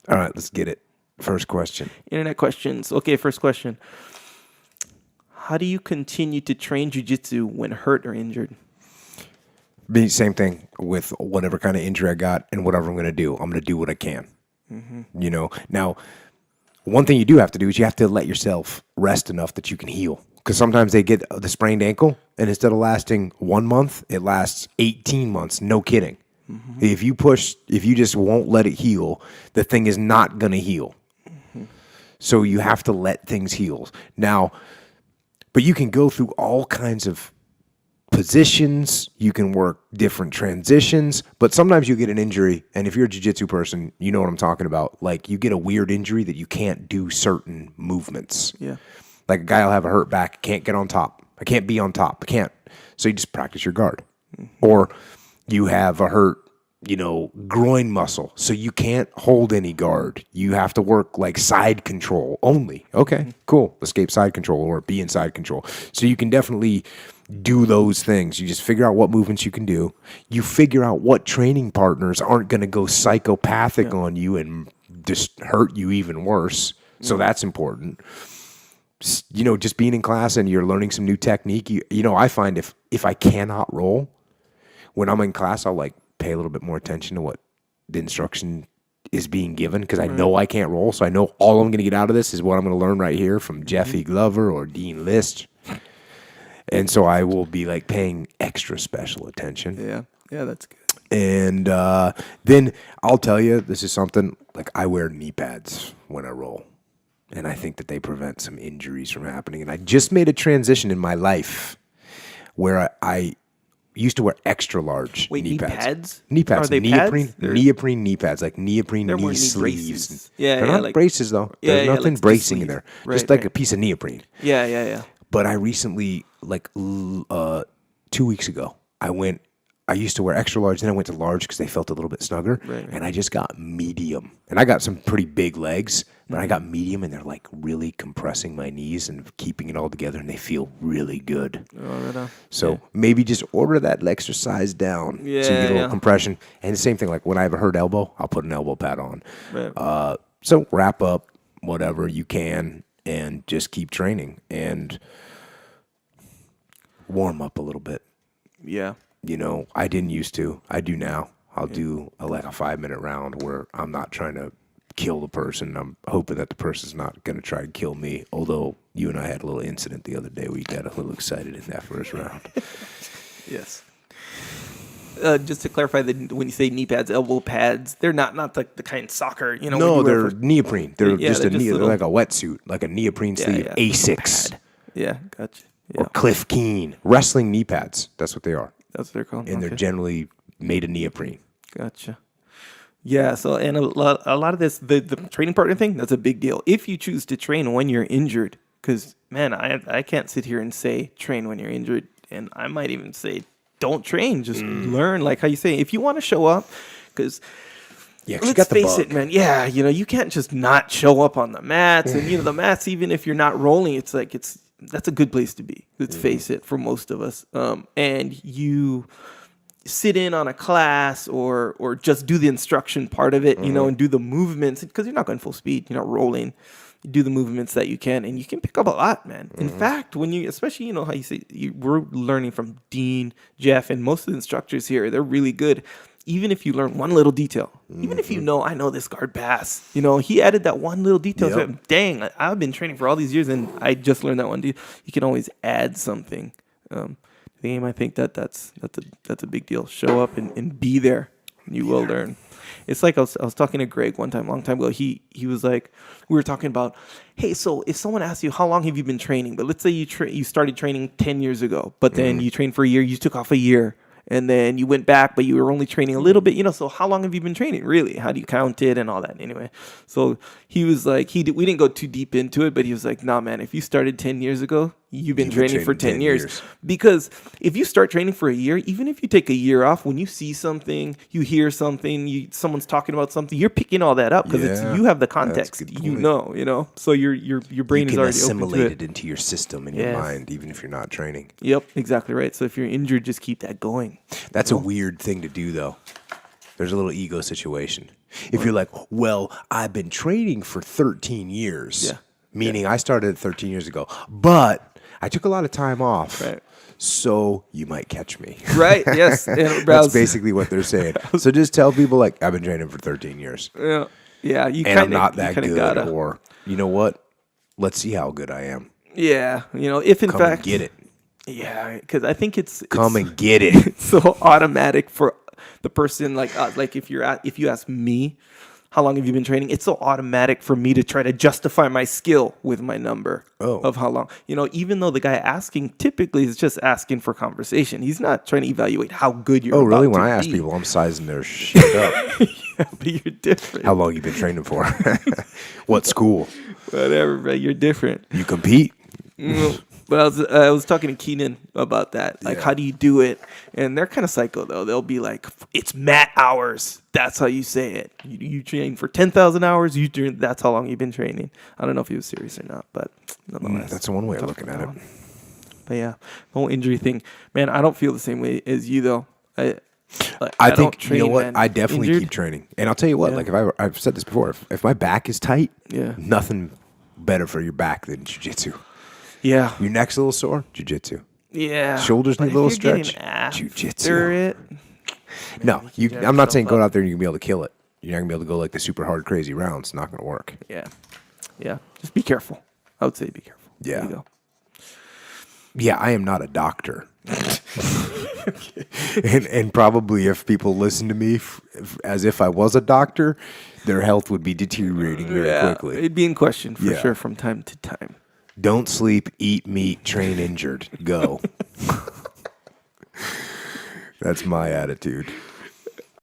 All right, let's get it. First question. Internet questions. Okay, first question. How do you continue to train jiu-jitsu when hurt or injured? Same thing with whatever kind of injury I got and whatever I'm going to do. I'm going to do what I can. Now, one thing you do have to do is you have to let yourself rest enough that you can heal. Because sometimes they get the sprained ankle, and instead of lasting 1 month, it lasts 18 months. No kidding. If you just won't let it heal, the thing is not going to heal. So you have to let things heal. Now, but you can go through all kinds of positions, you can work different transitions, but sometimes you get an injury, and if you're a jiu-jitsu person, you know what I'm talking about. Like, you get a weird injury that you can't do certain movements. Yeah. Like a guy will have a hurt back, can't get on top. I can't be on top. I can't. So you just practice your guard. Or you have a hurt, groin muscle, so you can't hold any guard. You have to work like side control only. Okay, cool. Escape side control or be in side control. So you can definitely do those things. You just figure out what movements you can do. You figure out what training partners aren't going to go psychopathic on you and just hurt you even worse. So that's important. Just being in class and you're learning some new technique. I find if I cannot roll, when I'm in class, I'll pay a little bit more attention to what the instruction is being given, because I know I can't roll. So I know all I'm going to get out of this is what I'm going to learn right here from Jeffy Glover or Dean List. And so I will be paying extra special attention. Yeah, that's good. And then I'll tell you, this is something, I wear knee pads when I roll. And I think that they prevent some injuries from happening. And I just made a transition in my life where I used to wear extra large knee pads. Knee pads. Are they neoprene, pads? neoprene knee pads, like neoprene knee sleeves. Braces. Yeah, They're not braces, though. There's nothing bracing in there. Just a piece of neoprene. Yeah. But I recently, 2 weeks ago, I used to wear extra large, then I went to large because they felt a little bit snugger, and I just got medium. And I got some pretty big legs, but I got medium, and they're really compressing my knees and keeping it all together, and they feel really good. So maybe just order that extra size down so you get a little compression. And the same thing, when I have a hurt elbow, I'll put an elbow pad on. So wrap up whatever you can and just keep training and warm up a little bit. Yeah. I didn't used to. I do now. I'll do a 5-minute round where I'm not trying to kill the person. I'm hoping that the person's not going to try to kill me. Although you and I had a little incident the other day where you got a little excited in that first round. Yes. Just to clarify, when you say knee pads, elbow pads, they're not the kind soccer. No, they're neoprene. They're they're like a wetsuit, like a neoprene sleeve. A6. Yeah, gotcha. Yeah. Or Cliff Keen. Wrestling knee pads. That's what they are. That's what they're called. And they're generally made of neoprene. Gotcha. Yeah, so and a lot of this, the training partner thing, that's a big deal. If you choose to train when you're injured, because, man, I can't sit here and say train when you're injured, and I might even say don't train, just learn, like how you say, if you want to show up, because let's face it, man, you can't just not show up on the mats, and, the mats, even if you're not rolling, that's a good place to be. Let's face it, for most of us. And you sit in on a class or just do the instruction part of it, and do the movements, because you're not going full speed. You're not rolling. You do the movements that you can, and you can pick up a lot, man. In fact, when you, especially, how you say, we're learning from Dean, Jeff, and most of the instructors here, they're really good. Even if you learn one little detail, even if I know this guard pass, he added that one little detail. Yep. So, dang, I've been training for all these years, and I just learned that one detail. You can always add something. The game, I think that's a big deal. Show up and be there. You will learn. It's like I was talking to Greg one time, long time ago. He was like, we were talking about, hey, so if someone asks you, how long have you been training? But let's say you started training 10 years ago, but then you trained for a year, you took off a year. And then you went back, but you were only training a little bit, so how long have you been training, really? How do you count it and all that? Anyway, so he was like, we didn't go too deep into it, but he was like, nah, man, if you started 10 years ago, you've been training for 10 years. Because if you start training for a year, even if you take a year off, when you see something, you hear something, someone's talking about something, you're picking all that up because you have the context, so your brain is already assimilate it into your system and your mind, even if you're not training. Yep, exactly right. So if you're injured, just keep that going. That's a weird thing to do, though. There's a little ego situation. If you're like, well, I've been training for 13 years, Yeah. meaning I started 13 years ago, but I took a lot of time off. Right. So you might catch me. Right. Yes. And That's basically what they're saying. So just tell people like, I've been training for 13 years. Yeah. Yeah. You And I'm not that good. Gotta. Or, you know what? Let's see how good I am. Yeah. If in Come fact. and get it. Yeah. Because I think it's. Come and get it. It's so automatic for the person like if you ask me, how long have you been training? It's so automatic for me to try to justify my skill with my number of how long. Even though the guy asking typically is just asking for conversation. He's not trying to evaluate how good you're. Oh, really? About When to I ask be. people, I'm sizing their shit up. Yeah, but you're different. How long you been training for? What school? Whatever, but you're different. You compete? But I was talking to Keenan about that. Like, how do you do it? And they're kind of psycho, though. They'll be like, it's mat hours. That's how you say it. You train for 10,000 hours. That's how long you've been training. I don't know if he was serious or not, but nonetheless. That's one way of looking at it. But yeah, the whole injury thing. Man, I don't feel the same way as you, though. I think, don't train, you know what? man. I definitely Injured? keep training. And I'll tell you what, like I've said this before, if my back is tight, nothing better for your back than jiu-jitsu. Yeah. Your neck's a little sore, jiu-jitsu. Yeah. Shoulders need a little stretch, jiu-jitsu. No, I'm not saying go out there and you're going to be able to kill it. You're not going to be able to go like the super hard, crazy rounds. It's not going to work. Yeah. Yeah. Just be careful. I would say be careful. Yeah. There you go. Yeah, I am not a doctor. and probably if people listen to me as if I was a doctor, their health would be deteriorating very quickly. It'd be in question for sure from time to time. Don't sleep, eat meat, train injured. Go. That's my attitude.